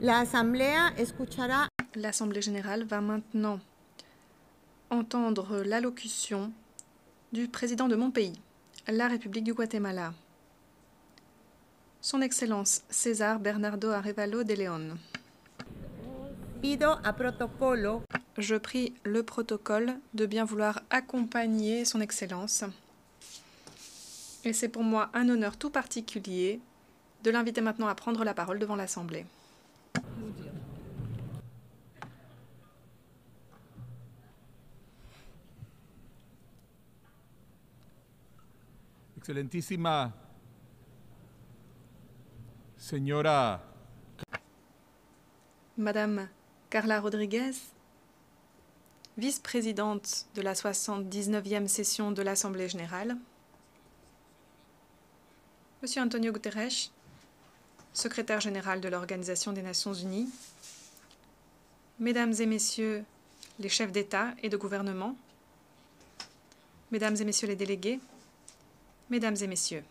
L'Assemblée générale va maintenant entendre l'allocution du président de mon pays, la République du Guatemala, Son Excellence César Bernardo Arévalo de León. Je prie le protocole de bien vouloir accompagner Son Excellence. Et c'est pour moi un honneur tout particulier de l'inviter maintenant à prendre la parole devant l'Assemblée. Excelentísima señora Madame Carla Rodriguez, vice-présidente de la 79e session de l'Assemblée générale, Monsieur Antonio Guterres, secrétaire général de l'Organisation des Nations Unies, Mesdames et Messieurs les chefs d'État et de gouvernement, Mesdames et Messieurs les délégués, Mesdames et Messieurs.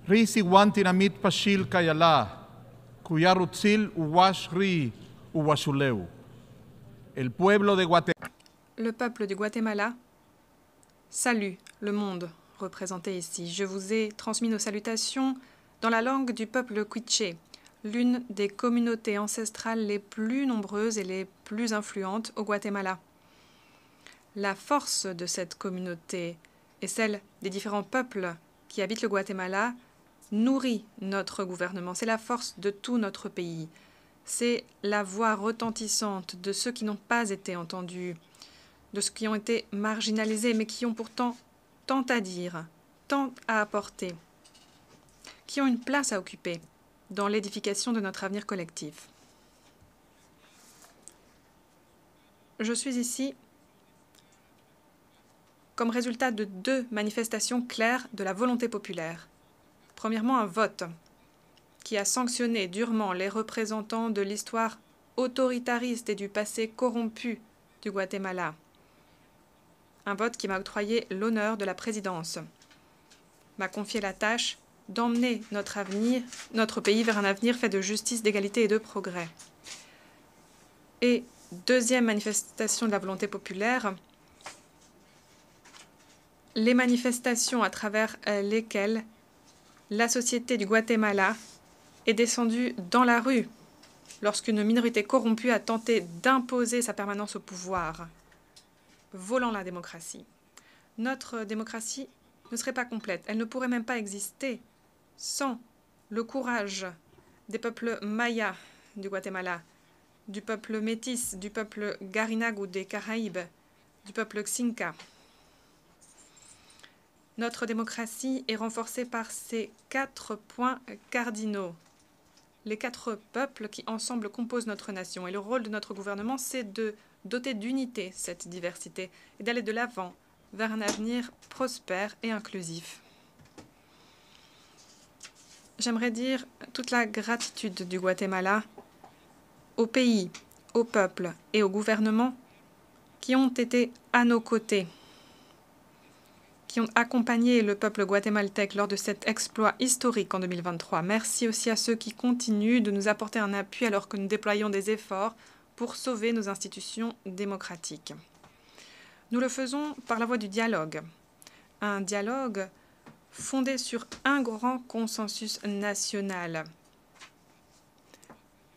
Risi wantinamit pashil kayala, kuyarutsil uwashri uwashuleu. El pueblo de Guatemala. Le peuple du Guatemala salue le monde représenté ici. Je vous ai transmis nos salutations dans la langue du peuple quiché, l'une des communautés ancestrales les plus nombreuses et les plus influentes au Guatemala. La force de cette communauté et celle des différents peuples qui habitent le Guatemala nourrit notre gouvernement. C'est la force de tout notre pays. C'est la voix retentissante de ceux qui n'ont pas été entendus, de ceux qui ont été marginalisés, mais qui ont pourtant tant à dire, tant à apporter, qui ont une place à occuper dans l'édification de notre avenir collectif. Je suis ici comme résultat de deux manifestations claires de la volonté populaire. Premièrement, un vote qui a sanctionné durement les représentants de l'histoire autoritariste et du passé corrompu du Guatemala. Un vote qui m'a octroyé l'honneur de la présidence, m'a confié la tâche d'emmener notre pays vers un avenir fait de justice, d'égalité et de progrès. Et deuxième manifestation de la volonté populaire, les manifestations à travers lesquelles la société du Guatemala est descendue dans la rue lorsqu'une minorité corrompue a tenté d'imposer sa permanence au pouvoir, volant la démocratie. Notre démocratie ne serait pas complète. Elle ne pourrait même pas exister sans le courage des peuples mayas du Guatemala, du peuple métis, du peuple Garinag ou des Caraïbes, du peuple Xinca. Notre démocratie est renforcée par ces 4 points cardinaux. Les 4 peuples qui ensemble composent notre nation. Et le rôle de notre gouvernement, c'est de doter d'unité cette diversité et d'aller de l'avant vers un avenir prospère et inclusif. J'aimerais dire toute la gratitude du Guatemala au pays, au peuple et au gouvernement qui ont été à nos côtés, qui ont accompagné le peuple guatémaltèque lors de cet exploit historique en 2023. Merci aussi à ceux qui continuent de nous apporter un appui alors que nous déployons des efforts pour sauver nos institutions démocratiques. Nous le faisons par la voie du dialogue. Un dialogue fondé sur un grand consensus national.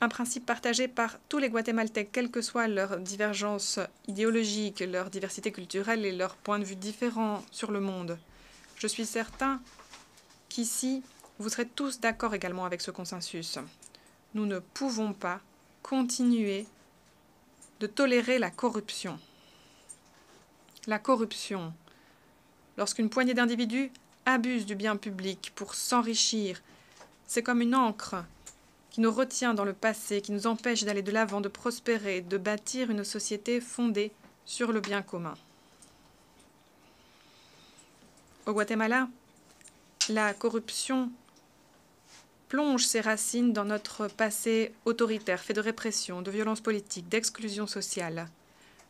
Un principe partagé par tous les Guatémaltèques, quelles que soient leurs divergences idéologiques, leur diversité culturelle et leurs points de vue différents sur le monde. Je suis certain qu'ici, vous serez tous d'accord également avec ce consensus. Nous ne pouvons pas continuer de tolérer la corruption. La corruption, lorsqu'une poignée d'individus abuse du bien public pour s'enrichir, c'est comme une encre qui nous retient dans le passé, qui nous empêche d'aller de l'avant, de prospérer, de bâtir une société fondée sur le bien commun. Au Guatemala, la corruption plonge ses racines dans notre passé autoritaire, fait de répression, de violence politique, d'exclusion sociale.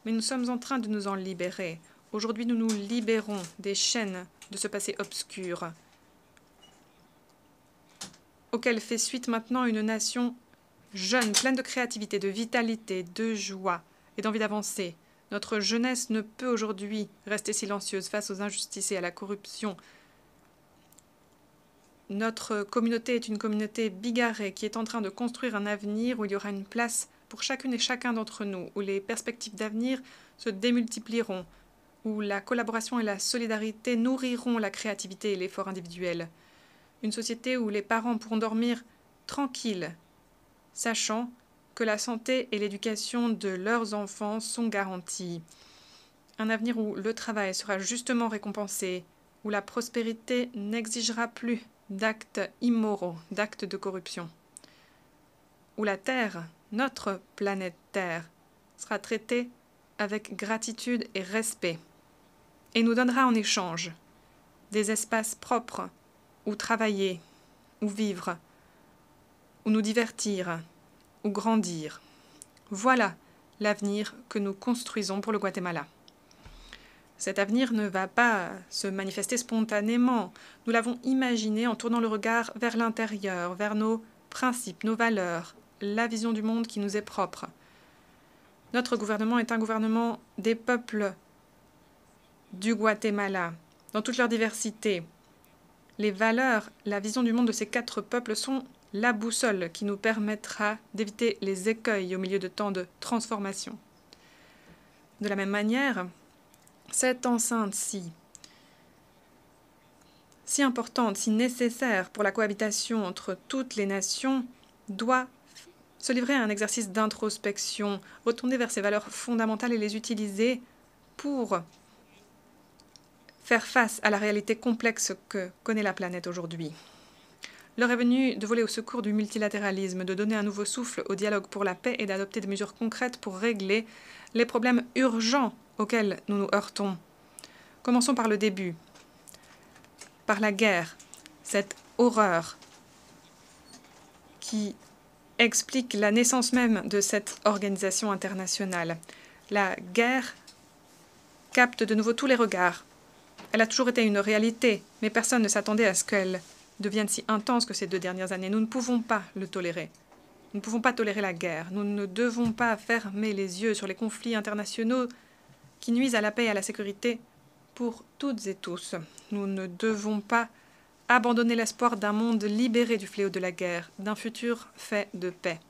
Mais nous sommes en train de nous en libérer. Aujourd'hui, nous nous libérons des chaînes de ce passé obscur, auquel fait suite maintenant une nation jeune, pleine de créativité, de vitalité, de joie et d'envie d'avancer. Notre jeunesse ne peut aujourd'hui rester silencieuse face aux injustices et à la corruption. Notre communauté est une communauté bigarrée qui est en train de construire un avenir où il y aura une place pour chacune et chacun d'entre nous, où les perspectives d'avenir se démultiplieront, où la collaboration et la solidarité nourriront la créativité et l'effort individuel. Une société où les parents pourront dormir tranquilles, sachant que la santé et l'éducation de leurs enfants sont garanties. Un avenir où le travail sera justement récompensé, où la prospérité n'exigera plus d'actes immoraux, d'actes de corruption, où la Terre, notre planète Terre, sera traitée avec gratitude et respect, et nous donnera en échange des espaces propres où travailler, où vivre, où nous divertir, où grandir. Voilà l'avenir que nous construisons pour le Guatemala. Cet avenir ne va pas se manifester spontanément. Nous l'avons imaginé en tournant le regard vers l'intérieur, vers nos principes, nos valeurs, la vision du monde qui nous est propre. Notre gouvernement est un gouvernement des peuples du Guatemala, dans toute leur diversité. Les valeurs, la vision du monde de ces 4 peuples sont la boussole qui nous permettra d'éviter les écueils au milieu de tant de transformations. De la même manière, cette enceinte si importante, si nécessaire pour la cohabitation entre toutes les nations, doit se livrer à un exercice d'introspection, retourner vers ses valeurs fondamentales et les utiliser pour faire face à la réalité complexe que connaît la planète aujourd'hui. L'heure est venue de voler au secours du multilatéralisme, de donner un nouveau souffle au dialogue pour la paix et d'adopter des mesures concrètes pour régler les problèmes urgents auxquels nous nous heurtons. Commençons par le début, par la guerre, cette horreur qui explique la naissance même de cette organisation internationale. La guerre capte de nouveau tous les regards. Elle a toujours été une réalité, mais personne ne s'attendait à ce qu'elle devienne si intense que ces 2 dernières années. Nous ne pouvons pas le tolérer. Nous ne pouvons pas tolérer la guerre. Nous ne devons pas fermer les yeux sur les conflits internationaux qui nuisent à la paix et à la sécurité pour toutes et tous. Nous ne devons pas abandonner l'espoir d'un monde libéré du fléau de la guerre, d'un futur fait de paix.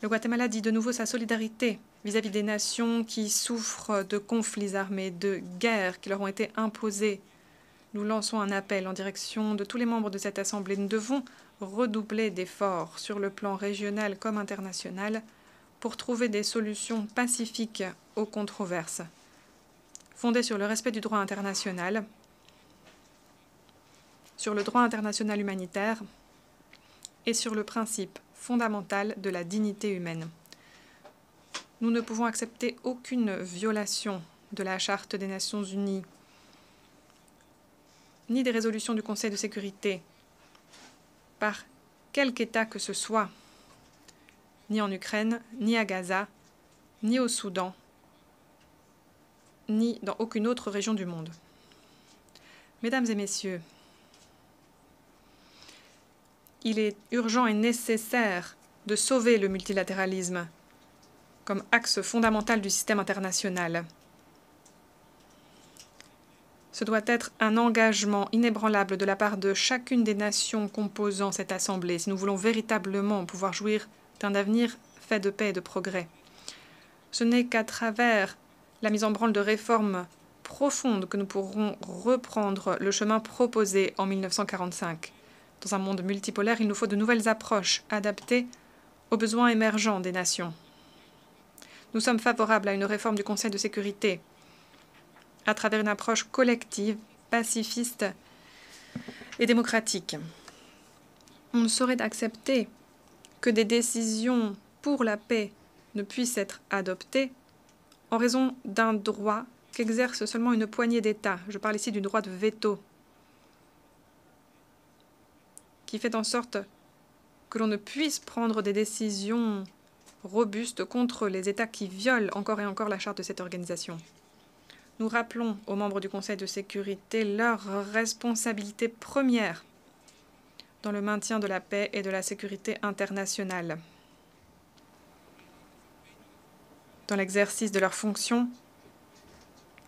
Le Guatemala dit de nouveau sa solidarité vis-à-vis des nations qui souffrent de conflits armés, de guerres qui leur ont été imposées. Nous lançons un appel en direction de tous les membres de cette Assemblée. Nous devons redoubler d'efforts sur le plan régional comme international pour trouver des solutions pacifiques aux controverses, fondées sur le respect du droit international, sur le droit international humanitaire et sur le principe fondamental de la dignité humaine. Nous ne pouvons accepter aucune violation de la Charte des Nations Unies, ni des résolutions du Conseil de sécurité, par quelque État que ce soit, ni en Ukraine, ni à Gaza, ni au Soudan, ni dans aucune autre région du monde. Mesdames et messieurs, il est urgent et nécessaire de sauver le multilatéralisme comme axe fondamental du système international. Ce doit être un engagement inébranlable de la part de chacune des nations composant cette Assemblée si nous voulons véritablement pouvoir jouir d'un avenir fait de paix et de progrès. Ce n'est qu'à travers la mise en branle de réformes profondes que nous pourrons reprendre le chemin proposé en 1945. Dans un monde multipolaire, il nous faut de nouvelles approches adaptées aux besoins émergents des nations. Nous sommes favorables à une réforme du Conseil de sécurité à travers une approche collective, pacifiste et démocratique. On ne saurait accepter que des décisions pour la paix ne puissent être adoptées en raison d'un droit qu'exerce seulement une poignée d'États. Je parle ici du droit de veto, qui fait en sorte que l'on ne puisse prendre des décisions robustes contre les États qui violent encore et encore la charte de cette organisation. Nous rappelons aux membres du Conseil de sécurité leur responsabilité première dans le maintien de la paix et de la sécurité internationale. Dans l'exercice de leurs fonctions,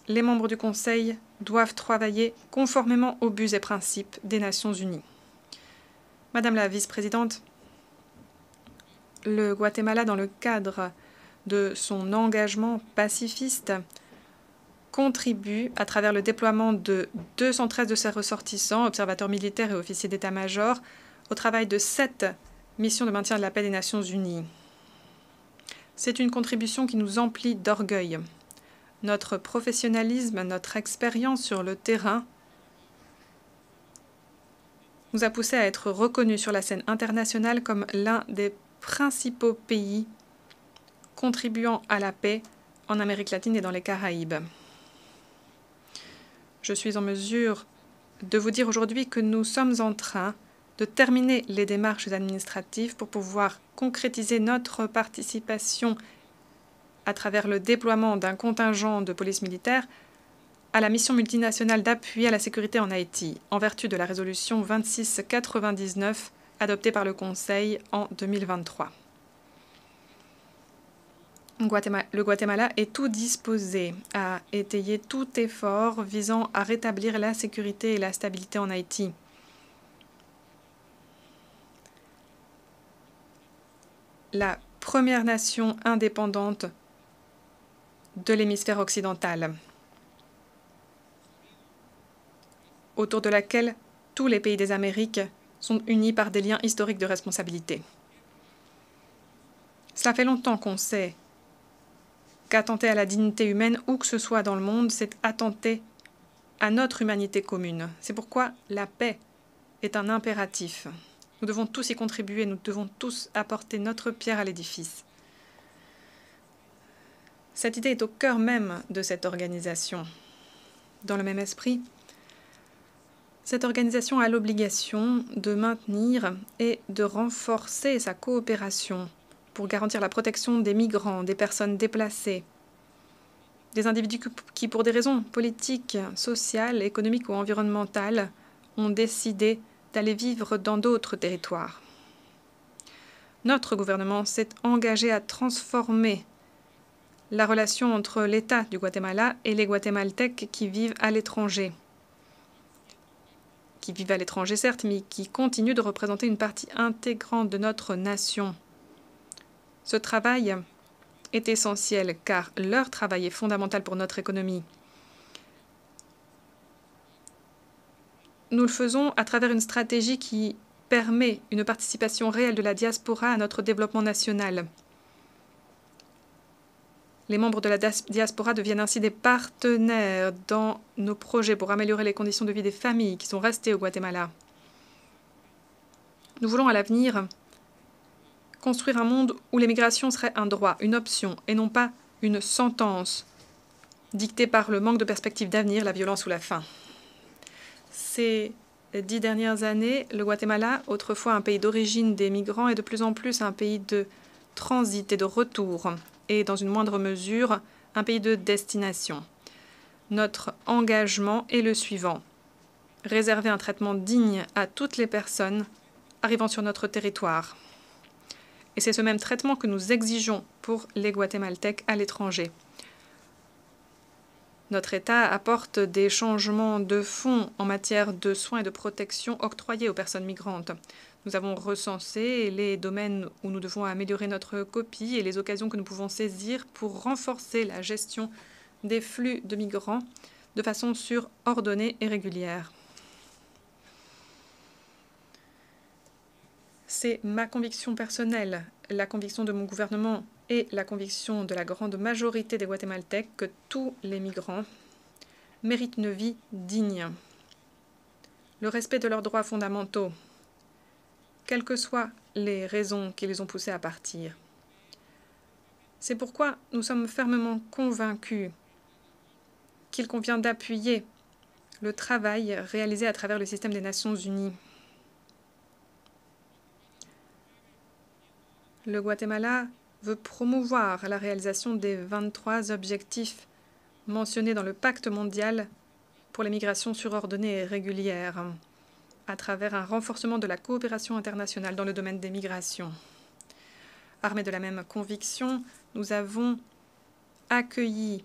les membres du Conseil doivent travailler conformément aux buts et principes des Nations unies. Madame la vice-présidente, le Guatemala, dans le cadre de son engagement pacifiste, contribue à travers le déploiement de 213 de ses ressortissants, observateurs militaires et officiers d'état-major, au travail de 7 missions de maintien de la paix des Nations unies. C'est une contribution qui nous emplit d'orgueil. Notre professionnalisme, notre expérience sur le terrain nous a poussé à être reconnus sur la scène internationale comme l'un des principaux pays contribuant à la paix en Amérique latine et dans les Caraïbes. Je suis en mesure de vous dire aujourd'hui que nous sommes en train de terminer les démarches administratives pour pouvoir concrétiser notre participation à travers le déploiement d'un contingent de police militaire à la mission multinationale d'appui à la sécurité en Haïti, en vertu de la résolution 2699 adoptée par le Conseil en 2023. Le Guatemala est tout disposé à étayer tout effort visant à rétablir la sécurité et la stabilité en Haïti. La première nation indépendante de l'hémisphère occidental, autour de laquelle tous les pays des Amériques sont unis par des liens historiques de responsabilité. Cela fait longtemps qu'on sait qu'attenter à la dignité humaine, où que ce soit dans le monde, c'est attenter à notre humanité commune. C'est pourquoi la paix est un impératif. Nous devons tous y contribuer, nous devons tous apporter notre pierre à l'édifice. Cette idée est au cœur même de cette organisation. Dans le même esprit, cette organisation a l'obligation de maintenir et de renforcer sa coopération pour garantir la protection des migrants, des personnes déplacées, des individus qui, pour des raisons politiques, sociales, économiques ou environnementales, ont décidé d'aller vivre dans d'autres territoires. Notre gouvernement s'est engagé à transformer la relation entre l'État du Guatemala et les Guatémaltèques qui vivent à l'étranger. Qui vivent à l'étranger, certes, mais qui continuent de représenter une partie intégrante de notre nation. Ce travail est essentiel car leur travail est fondamental pour notre économie. Nous le faisons à travers une stratégie qui permet une participation réelle de la diaspora à notre développement national. Les membres de la diaspora deviennent ainsi des partenaires dans nos projets pour améliorer les conditions de vie des familles qui sont restées au Guatemala. Nous voulons à l'avenir construire un monde où l'immigration serait un droit, une option, et non pas une sentence dictée par le manque de perspectives d'avenir, la violence ou la faim. Ces 10 dernières années, le Guatemala, autrefois un pays d'origine des migrants, est de plus en plus un pays de transit et de retour, et dans une moindre mesure, un pays de destination. Notre engagement est le suivant: réserver un traitement digne à toutes les personnes arrivant sur notre territoire. Et c'est ce même traitement que nous exigeons pour les Guatémaltèques à l'étranger. Notre État apporte des changements de fond en matière de soins et de protection octroyés aux personnes migrantes. Nous avons recensé les domaines où nous devons améliorer notre copie et les occasions que nous pouvons saisir pour renforcer la gestion des flux de migrants de façon sûre, ordonnée et régulière. C'est ma conviction personnelle, la conviction de mon gouvernement et la conviction de la grande majorité des Guatémaltèques que tous les migrants méritent une vie digne, le respect de leurs droits fondamentaux, quelles que soient les raisons qui les ont poussés à partir. C'est pourquoi nous sommes fermement convaincus qu'il convient d'appuyer le travail réalisé à travers le système des Nations unies. Le Guatemala veut promouvoir la réalisation des 23 objectifs mentionnés dans le Pacte mondial pour les migrations surordonnées et régulières. à travers un renforcement de la coopération internationale dans le domaine des migrations. Armés de la même conviction, nous avons accueilli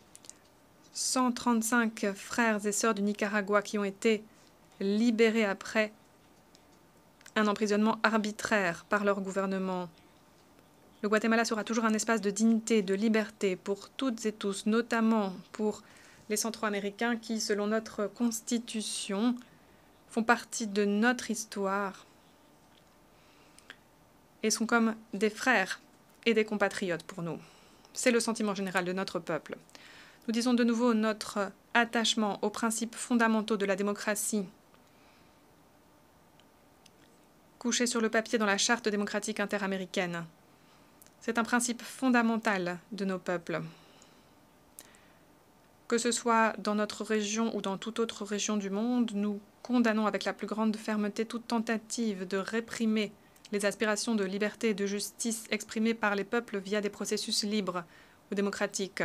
135 frères et sœurs du Nicaragua qui ont été libérés après un emprisonnement arbitraire par leur gouvernement. Le Guatemala sera toujours un espace de dignité, de liberté pour toutes et tous, notamment pour les Centro-Américains qui, selon notre Constitution, font partie de notre histoire et sont comme des frères et des compatriotes pour nous. C'est le sentiment général de notre peuple. Nous disons de nouveau notre attachement aux principes fondamentaux de la démocratie, couchés sur le papier dans la Charte démocratique interaméricaine. C'est un principe fondamental de nos peuples. Que ce soit dans notre région ou dans toute autre région du monde, nous condamnons avec la plus grande fermeté toute tentative de réprimer les aspirations de liberté et de justice exprimées par les peuples via des processus libres ou démocratiques,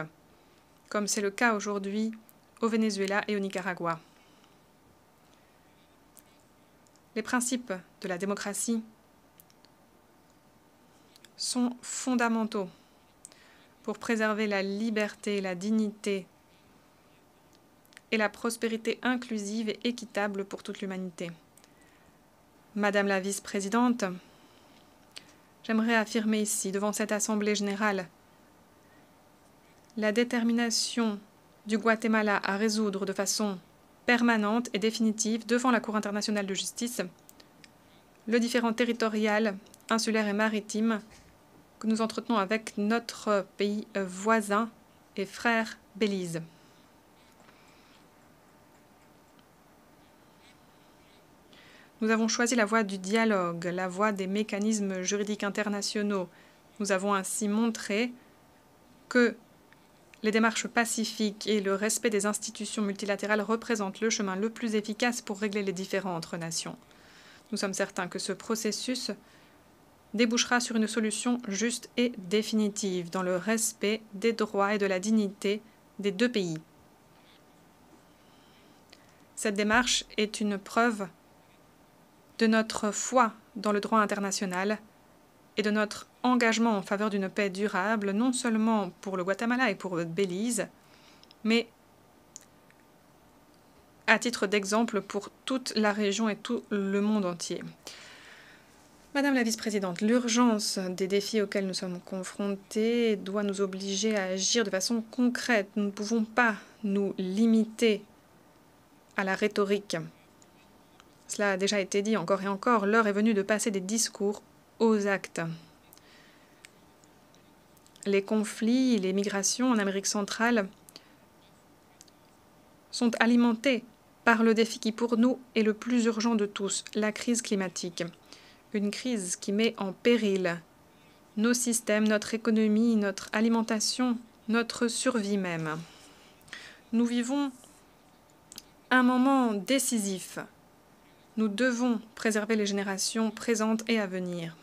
comme c'est le cas aujourd'hui au Venezuela et au Nicaragua. Les principes de la démocratie sont fondamentaux pour préserver la liberté, la dignité et la prospérité inclusive et équitable pour toute l'humanité. Madame la vice-présidente, j'aimerais affirmer ici, devant cette Assemblée générale, la détermination du Guatemala à résoudre de façon permanente et définitive devant la Cour internationale de justice le différend territorial, insulaire et maritime que nous entretenons avec notre pays voisin et frère Belize. Nous avons choisi la voie du dialogue, la voie des mécanismes juridiques internationaux. Nous avons ainsi montré que les démarches pacifiques et le respect des institutions multilatérales représentent le chemin le plus efficace pour régler les différends entre nations. Nous sommes certains que ce processus débouchera sur une solution juste et définitive dans le respect des droits et de la dignité des deux pays. Cette démarche est une preuve de notre foi dans le droit international et de notre engagement en faveur d'une paix durable, non seulement pour le Guatemala et pour Belize, mais à titre d'exemple pour toute la région et tout le monde entier. Madame la vice-présidente, l'urgence des défis auxquels nous sommes confrontés doit nous obliger à agir de façon concrète. Nous ne pouvons pas nous limiter à la rhétorique. Cela a déjà été dit encore et encore, l'heure est venue de passer des discours aux actes. Les conflits, les migrations en Amérique centrale sont alimentés par le défi qui pour nous est le plus urgent de tous, la crise climatique. Une crise qui met en péril nos systèmes, notre économie, notre alimentation, notre survie même. Nous vivons un moment décisif. Nous devons préserver les générations présentes et à venir.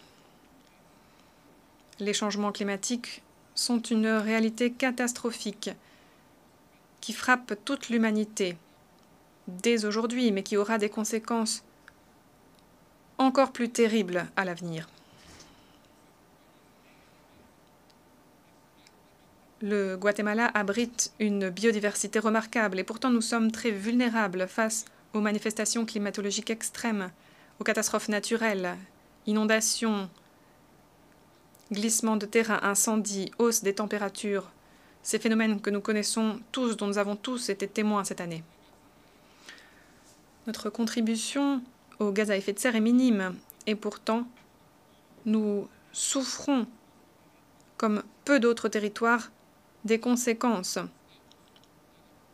Les changements climatiques sont une réalité catastrophique qui frappe toute l'humanité dès aujourd'hui, mais qui aura des conséquences encore plus terribles à l'avenir. Le Guatemala abrite une biodiversité remarquable et pourtant nous sommes très vulnérables face aux manifestations climatologiques extrêmes, aux catastrophes naturelles, inondations, glissements de terrain, incendies, hausse des températures, ces phénomènes que nous connaissons tous, dont nous avons tous été témoins cette année. Notre contribution aux gaz à effet de serre est minime et pourtant nous souffrons, comme peu d'autres territoires, des conséquences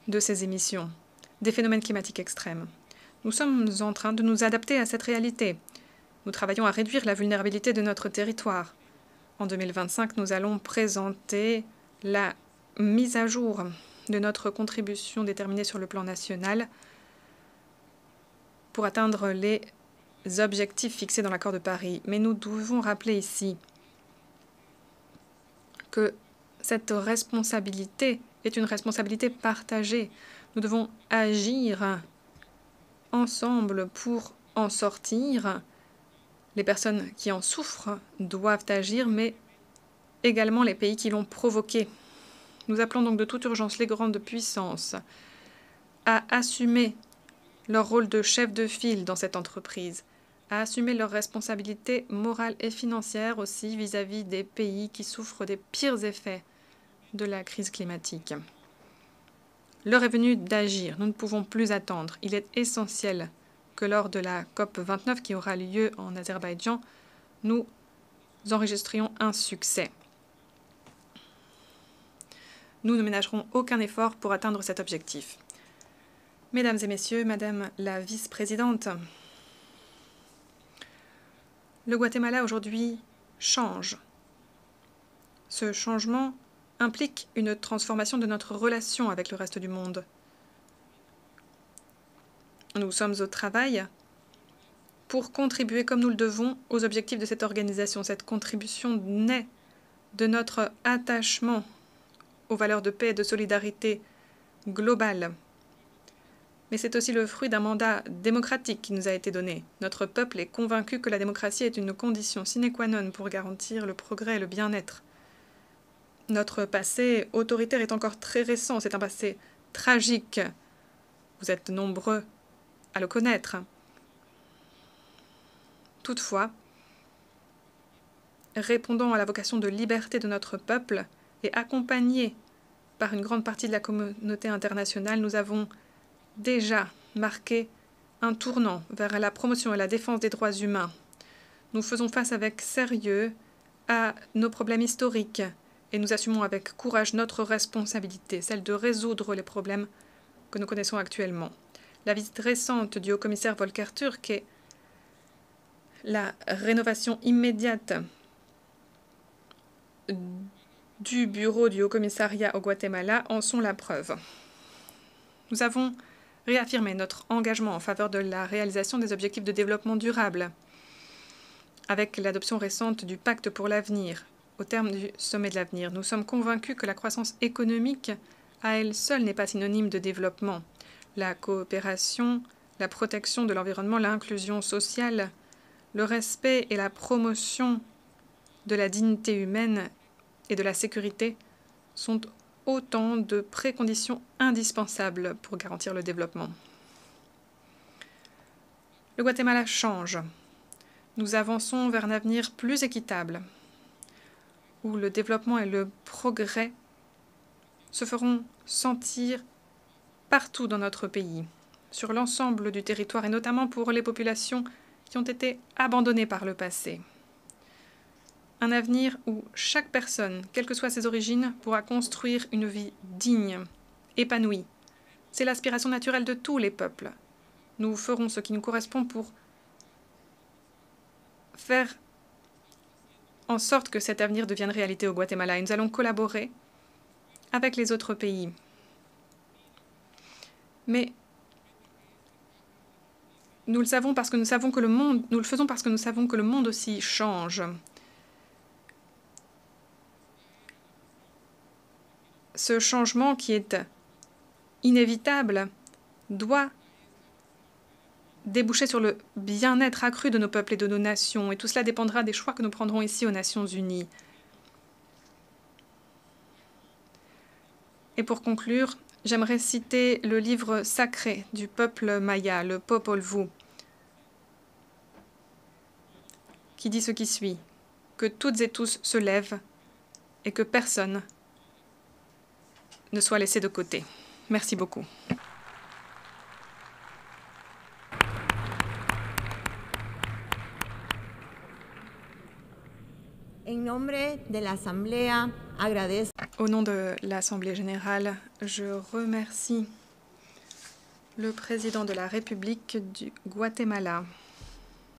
de ces émissions, des phénomènes climatiques extrêmes. Nous sommes en train de nous adapter à cette réalité. Nous travaillons à réduire la vulnérabilité de notre territoire. En 2025, nous allons présenter la mise à jour de notre contribution déterminée sur le plan national pour atteindre les objectifs fixés dans l'accord de Paris. Mais nous devons rappeler ici que cette responsabilité est une responsabilité partagée. Nous devons agir ensemble pour en sortir. Les personnes qui en souffrent doivent agir, mais également les pays qui l'ont provoqué. Nous appelons donc de toute urgence les grandes puissances à assumer leur rôle de chef de file dans cette entreprise, à assumer leurs responsabilités morales et financières aussi vis-à-vis des pays qui souffrent des pires effets de la crise climatique. L'heure est venue d'agir. Nous ne pouvons plus attendre. Il est essentiel que lors de la COP29 qui aura lieu en Azerbaïdjan, nous enregistrions un succès. Nous ne ménagerons aucun effort pour atteindre cet objectif. Mesdames et messieurs, Madame la vice-présidente, le Guatemala aujourd'hui change. Ce changement implique une transformation de notre relation avec le reste du monde. Nous sommes au travail pour contribuer comme nous le devons aux objectifs de cette organisation. Cette contribution naît de notre attachement aux valeurs de paix et de solidarité globale. Mais c'est aussi le fruit d'un mandat démocratique qui nous a été donné. Notre peuple est convaincu que la démocratie est une condition sine qua non pour garantir le progrès et le bien-être. Notre passé autoritaire est encore très récent. C'est un passé tragique. Vous êtes nombreux à le connaître. Toutefois, répondant à la vocation de liberté de notre peuple et accompagnés par une grande partie de la communauté internationale, nous avons déjà marqué un tournant vers la promotion et la défense des droits humains. Nous faisons face avec sérieux à nos problèmes historiques et nous assumons avec courage notre responsabilité, celle de résoudre les problèmes que nous connaissons actuellement. La visite récente du haut-commissaire Volker Türk et la rénovation immédiate du bureau du haut-commissariat au Guatemala en sont la preuve. Nous avons réaffirmé notre engagement en faveur de la réalisation des objectifs de développement durable avec l'adoption récente du Pacte pour l'avenir. Au terme du sommet de l'avenir, nous sommes convaincus que la croissance économique à elle seule n'est pas synonyme de développement. La coopération, la protection de l'environnement, l'inclusion sociale, le respect et la promotion de la dignité humaine et de la sécurité sont autant de préconditions indispensables pour garantir le développement. Le Guatemala change. Nous avançons vers un avenir plus équitable, où le développement et le progrès se feront sentir partout dans notre pays, sur l'ensemble du territoire et notamment pour les populations qui ont été abandonnées par le passé. Un avenir où chaque personne, quelles que soient ses origines, pourra construire une vie digne, épanouie. C'est l'aspiration naturelle de tous les peuples. Nous ferons ce qui nous correspond pour faire en sorte que cet avenir devienne réalité au Guatemala. Et nous allons collaborer avec les autres pays. Mais nous le savons parce que nous savons que le monde, nous le faisons parce que nous savons que le monde aussi change. Ce changement qui est inévitable doit déboucher sur le bien-être accru de nos peuples et de nos nations. Et tout cela dépendra des choix que nous prendrons ici aux Nations Unies. Et pour conclure, j'aimerais citer le livre sacré du peuple maya, le Popol Vuh, qui dit ce qui suit, que toutes et tous se lèvent et que personne ne soit laissé de côté. Merci beaucoup. Au nom de l'Assemblée générale, je remercie le président de la République du Guatemala,